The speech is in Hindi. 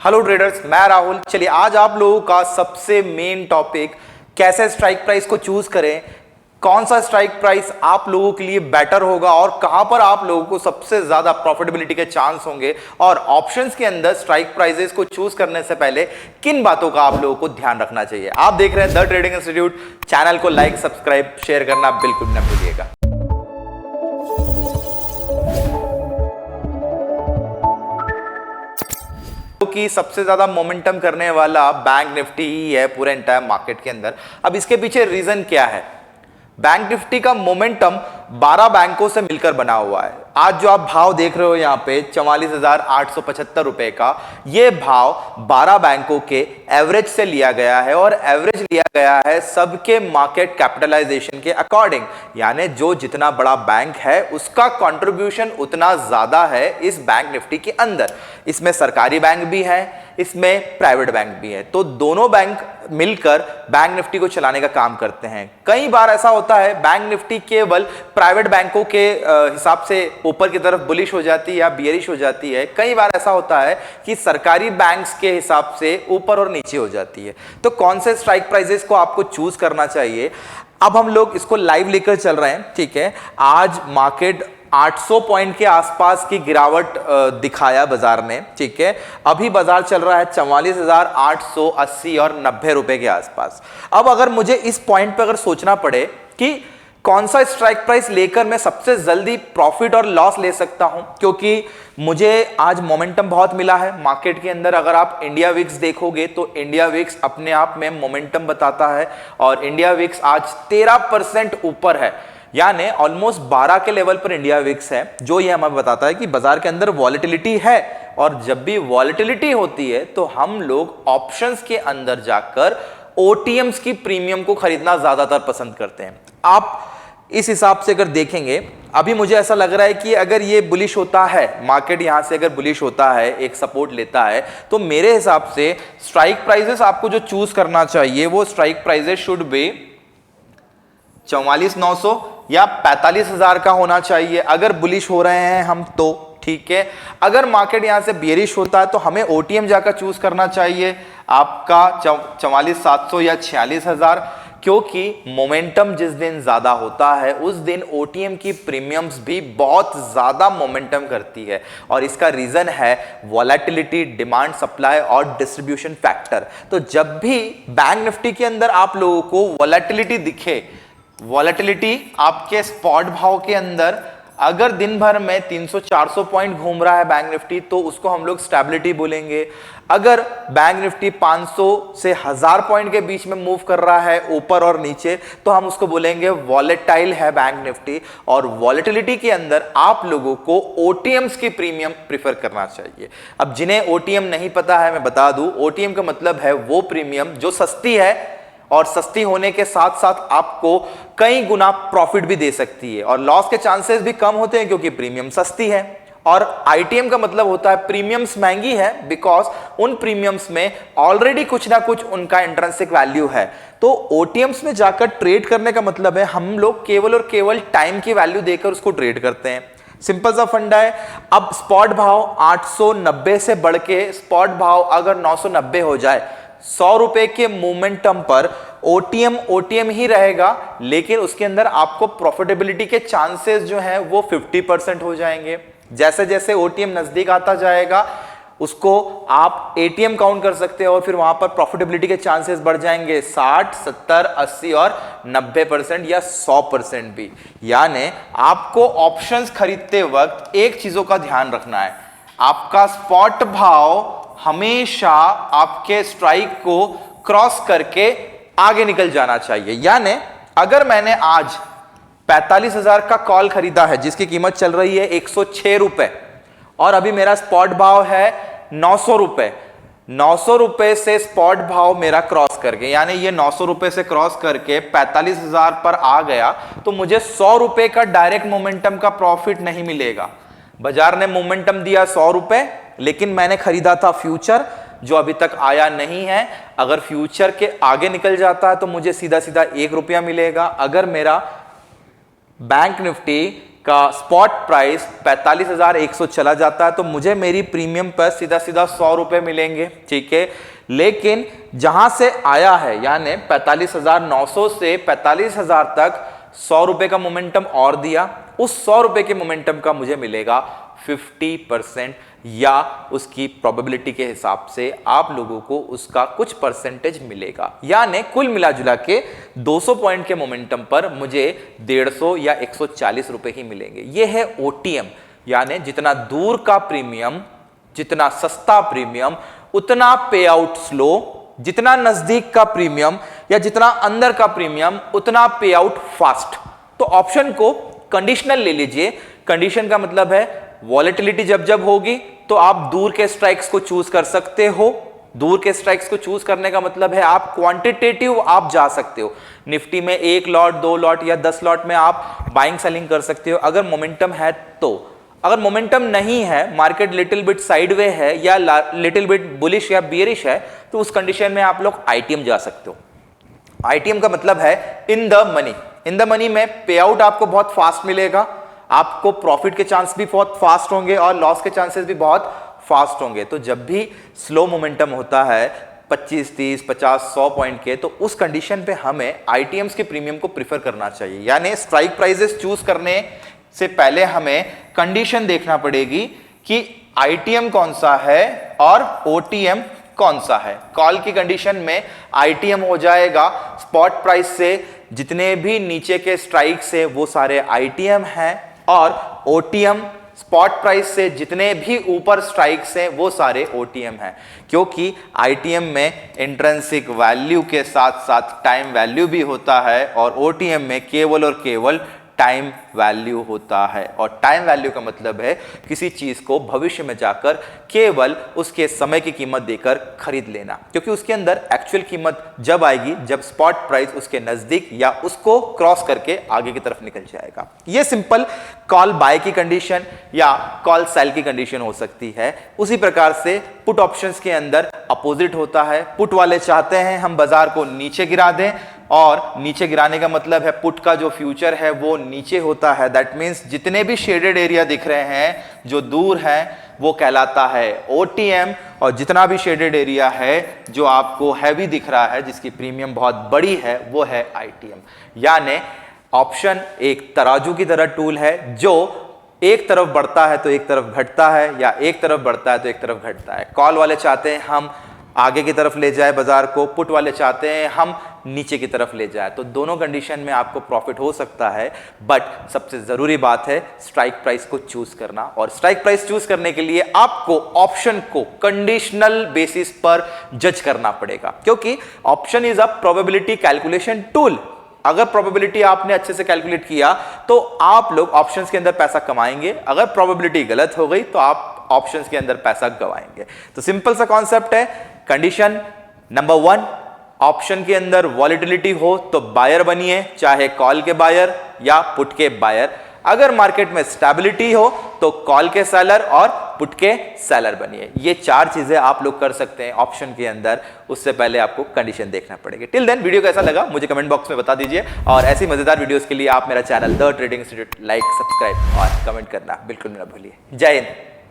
हेलो ट्रेडर्स, मैं राहुल। चलिए आज आप लोगों का सबसे मेन टॉपिक कैसे स्ट्राइक प्राइस को चूज करें, कौन सा स्ट्राइक प्राइस आप लोगों के लिए बेटर होगा और कहां पर आप लोगों को सबसे ज्यादा प्रॉफिटेबिलिटी के चांस होंगे, और ऑप्शंस के अंदर स्ट्राइक प्राइसेस को चूज करने से पहले किन बातों का आप लोगों को ध्यान रखना चाहिए। आप देख रहे हैं द ट्रेडिंग इंस्टीट्यूट। चैनल को लाइक, सब्सक्राइब, शेयर करना बिल्कुल न भूलिएगा। कि सबसे ज्यादा मोमेंटम करने वाला बैंक निफ्टी ही है पूरे एंटायर मार्केट के अंदर। अब इसके पीछे रीजन क्या है? बैंक निफ्टी का मोमेंटम 12 बैंकों से मिलकर बना हुआ है। आज जो आप भाव देख रहे हो यहां पे 44,875 रुपए का, यह भाव 12 बैंकों के एवरेज से लिया गया है और एवरेज लिया गया है सबके मार्केट कैपिटलाइजेशन के अकॉर्डिंग। यानी जो जितना बड़ा बैंक है उसका कंट्रीब्यूशन उतना ज्यादा है इस बैंक निफ्टी के अंदर। इसमें सरकारी बैंक भी है, इसमें प्राइवेट बैंक भी है, तो दोनों बैंक मिलकर बैंक निफ्टी को चलाने का काम करते हैं। कई बार ऐसा होता है बैंक निफ्टी केवल प्राइवेट बैंकों के हिसाब से ऊपर की तरफ बुलिश हो जाती है या बियरिश हो जाती है। कई बार ऐसा होता है कि सरकारी बैंक्स के हिसाब से ऊपर और नीचे हो जाती है। तो कौन से स्ट्राइक प्राइसेस को आपको चूज करना चाहिए, अब हम लोग इसको लाइव लेकर चल रहे हैं। ठीक है, आज मार्केट 800 पॉइंट के आसपास की गिरावट दिखाया बाजार ने। ठीक है, अभी बाजार चल रहा है 44,880 और 90 रुपए के आसपास। अब अगर मुझे इस पॉइंट पे अगर सोचना पड़े कि कौन सा स्ट्राइक प्राइस लेकर मैं सबसे जल्दी प्रॉफिट और लॉस ले सकता हूं, क्योंकि मुझे आज मोमेंटम बहुत मिला है मार्केट के अंदर। अगर आप इंडिया विक्स देखोगे तो इंडिया विक्स अपने आप में मोमेंटम बताता है और इंडिया विक्स आज 13% ऊपर है, यानी ऑलमोस्ट 12 के लेवल पर इंडिया विक्स है, जो ये हमें बताता है कि बाजार के अंदर वॉलेटिलिटी है। और जब भी वॉलेटिलिटी होती है तो हम लोग ऑप्शंस के अंदर जाकर ओटीएम्स की प्रीमियम को खरीदना ज्यादातर पसंद करते हैं। आप इस हिसाब से अगर देखेंगे, अभी मुझे ऐसा लग रहा है कि अगर ये बुलिश होता है, मार्केट यहां से अगर बुलिश होता है, एक सपोर्ट लेता है, तो मेरे हिसाब से स्ट्राइक प्राइसेस आपको जो चूज करना चाहिए वो स्ट्राइक प्राइसेस शुड बी 44,900 या 45,000 का होना चाहिए अगर बुलिश हो रहे हैं हम तो। ठीक है, अगर मार्केट यहां से बेरिश होता है तो हमें ओटीएम जाकर चूज करना चाहिए आपका 44,700 या 46,000, क्योंकि मोमेंटम जिस दिन ज्यादा होता है उस दिन ओटीएम की प्रीमियम्स भी बहुत ज्यादा मोमेंटम करती है। और इसका रीजन है वॉलेटिलिटी, डिमांड, सप्लाई और डिस्ट्रीब्यूशन फैक्टर। तो जब भी बैंक निफ्टी के अंदर आप लोगों को वॉलेटिलिटी दिखे, वॉलेटिलिटी आपके स्पॉट भाव के अंदर अगर दिन भर में 300-400 पॉइंट घूम रहा है बैंक निफ्टी, तो उसको हम लोग स्टेबिलिटी बोलेंगे। अगर बैंक निफ्टी 500 से 1000 पॉइंट के बीच में मूव कर रहा है ऊपर और नीचे, तो हम उसको बोलेंगे वॉलेटाइल है बैंक निफ्टी। और वॉलेटिलिटी के अंदर आप लोगों को ओटीएम्स की प्रीमियम प्रीफर करना चाहिए। अब जिन्हें ओटीएम नहीं पता है मैं बता दूं, ओटीएम का मतलब है वो प्रीमियम जो सस्ती है और सस्ती होने के साथ साथ आपको कई गुना प्रॉफिट भी दे सकती है, और लॉस के चांसेस भी कम होते हैं क्योंकि प्रीमियम सस्ती है। और आईटीएम का मतलब होता है प्रीमियम्स महंगी है, बिकॉज उन प्रीमियम्स में ऑलरेडी कुछ ना कुछ उनका इंट्रिंसिक वैल्यू है। तो ओटीएम्स में जाकर ट्रेड करने का मतलब है हम लोग केवल और केवल टाइम की वैल्यू देकर उसको ट्रेड करते हैं। सिंपल सा फंडा है। अब स्पॉट भाव 890 से बढ़ के स्पॉट भाव अगर 990 हो जाए, 100 रुपए के मोमेंटम पर ओटीएम ही रहेगा, लेकिन उसके अंदर आपको प्रॉफिटेबिलिटी के चांसेस जो हैं वो 50% हो जाएंगे। जैसे जैसे ओटीएम नजदीक आता जाएगा उसको आप एटीएम काउंट कर सकते हैं और फिर वहां पर प्रॉफिटेबिलिटी के चांसेस बढ़ जाएंगे 60, 70, 80 और 90% या 100% भी। यानी आपको ऑप्शंस खरीदते वक्त एक चीजों का ध्यान रखना है, आपका स्पॉट भाव हमेशा आपके स्ट्राइक को क्रॉस करके आगे निकल जाना चाहिए। यानी अगर मैंने आज 45,000 का कॉल खरीदा है जिसकी कीमत चल रही है 106 रुपए, और अभी मेरा स्पॉट भाव है 900 रुपए, 900 रुपए से स्पॉट भाव मेरा क्रॉस करके, यानी ये 900 रुपए से क्रॉस करके 45,000 पर आ गया, तो मुझे 100 रुपए का डायरेक्ट मोमेंटम का प्रॉफिट नहीं मिलेगा। बाजार ने मोमेंटम दिया 100 रुपए, लेकिन मैंने खरीदा था फ्यूचर जो अभी तक आया नहीं है। अगर फ्यूचर के आगे निकल जाता है तो मुझे सीधा सीधा 1 रुपया मिलेगा। अगर मेरा बैंक निफ्टी का स्पॉट प्राइस 45,100 चला जाता है तो मुझे मेरी प्रीमियम पर सीधा सीधा 100 रुपए मिलेंगे, ठीक है। लेकिन जहां से आया है यानी 45,900 से 45,000 तक 100 रुपए का मोमेंटम और दिया, उस 100 रुपए के मोमेंटम का मुझे मिलेगा 50% या उसकी प्रोबेबिलिटी के हिसाब से आप लोगों को उसका कुछ परसेंटेज मिलेगा। यानी कुल मिला जुला के 200 पॉइंट के मोमेंटम पर मुझे 150 या 140 रुपए ही मिलेंगे। यह है ओटीएम, यानी जितना दूर का प्रीमियम, जितना सस्ता प्रीमियम उतना पे आउट स्लो, जितना नजदीक का प्रीमियम या जितना अंदर का प्रीमियम उतना पे आउट फास्ट। तो ऑप्शन को कंडीशनल ले लीजिए। कंडीशन का मतलब है वॉलेटिलिटी जब जब होगी तो आप दूर के स्ट्राइक्स को चूज कर सकते हो। दूर के स्ट्राइक्स को चूज करने का मतलब है आप क्वांटिटेटिव आप जा सकते हो। निफ्टी में 1 लॉट 2 लॉट या 10 लॉट में आप बाइंग सेलिंग कर सकते हो अगर मोमेंटम है तो। अगर मोमेंटम नहीं है, मार्केट लिटिल बिट साइडवे है या लिटिल बिट बुलिश या बियरिश है, तो उस कंडीशन में आप लोग आईटीएम जा सकते हो। आईटीएम का मतलब है in the money. In the money में पे आउट आपको बहुत फास्ट मिलेगा, आपको प्रॉफिट के चांस भी बहुत फास्ट होंगे और लॉस के चांसेस भी बहुत फास्ट होंगे। तो जब भी स्लो मोमेंटम होता है 25, 30, 50, 100 पॉइंट के, तो उस कंडीशन पे हमें आईटीएम्स के प्रीमियम को प्रीफर करना चाहिए। यानी स्ट्राइक प्राइसेस चूज करने से पहले हमें कंडीशन देखना पड़ेगी कि आईटीएम कौन सा है और ओटीएम कौन सा है। कॉल की कंडीशन में आईटीएम हो जाएगा स्पॉट प्राइस से जितने भी नीचे के स्ट्राइक्स है वो सारे आईटीएम हैं, और ओटीएम स्पॉट प्राइस से जितने भी ऊपर स्ट्राइक्स हैं वो सारे ओटीएम हैं। क्योंकि आईटीएम में इंट्रिंसिक वैल्यू के साथ साथ टाइम वैल्यू भी होता है और ओटीएम में केवल और केवल टाइम वैल्यू होता है। और टाइम वैल्यू का मतलब है किसी चीज को भविष्य में जाकर केवल उसके समय की कीमत देकर खरीद लेना, क्योंकि उसके अंदर एक्चुअल कीमत जब आएगी जब स्पॉट प्राइस उसके नजदीक या उसको क्रॉस करके आगे की तरफ निकल जाएगा। यह सिंपल कॉल बाय की कंडीशन या कॉल सेल की कंडीशन हो सकती है। उसी प्रकार से पुट ऑप्शंस के अंदर अपोजिट होता है। पुट वाले चाहते हैं हम बाजार को नीचे गिरा दें, और नीचे गिराने का मतलब है पुट का जो फ्यूचर है वो नीचे होता है। दैट मीन्स जितने भी शेडेड एरिया दिख रहे हैं जो दूर हैं वो कहलाता है ओटीएम, और जितना भी शेडेड एरिया है जो आपको हैवी दिख रहा है जिसकी प्रीमियम बहुत बड़ी है वो है आईटीएम। यानी ऑप्शन एक तराजू की तरह टूल है जो एक तरफ बढ़ता है तो एक तरफ घटता है, या एक तरफ बढ़ता है तो एक तरफ घटता है। कॉल वाले चाहते हैं हम आगे की तरफ ले जाए बाजार को, पुट वाले चाहते हैं हम नीचे की तरफ ले जाए। तो दोनों कंडीशन में आपको प्रॉफिट हो सकता है, बट सबसे जरूरी बात है स्ट्राइक प्राइस को चूज करना। और स्ट्राइक प्राइस चूज करने के लिए आपको ऑप्शन को कंडीशनल बेसिस पर जज करना पड़ेगा, क्योंकि option is a probability calculation tool. अगर प्रोबेबिलिटी आपने अच्छे से कैलकुलेट किया तो आप लोग ऑप्शंस के अंदर पैसा कमाएंगे, अगर प्रोबेबिलिटी गलत हो गई तो आप ऑप्शंस के अंदर पैसा गवाएंगे। तो सिंपल सा कॉन्सेप्ट है। कंडीशन नंबर 1, ऑप्शन के अंदर वॉलेटिलिटी हो तो बायर बनिए, चाहे कॉल के बायर या पुट के बायर। अगर मार्केट में स्टेबिलिटी हो तो कॉल के सेलर और पुट के सेलर बनिए। ये 4 चीजें आप लोग कर सकते हैं ऑप्शन के अंदर। उससे पहले आपको कंडीशन देखना पड़ेगी। टिल देन वीडियो कैसा लगा मुझे कमेंट बॉक्स में बता दीजिए, और ऐसी मजेदार वीडियोस के लिए आप मेरा channel the trading institute like, subscribe और कमेंट करना बिल्कुल ना भूलिए। जय हिंद।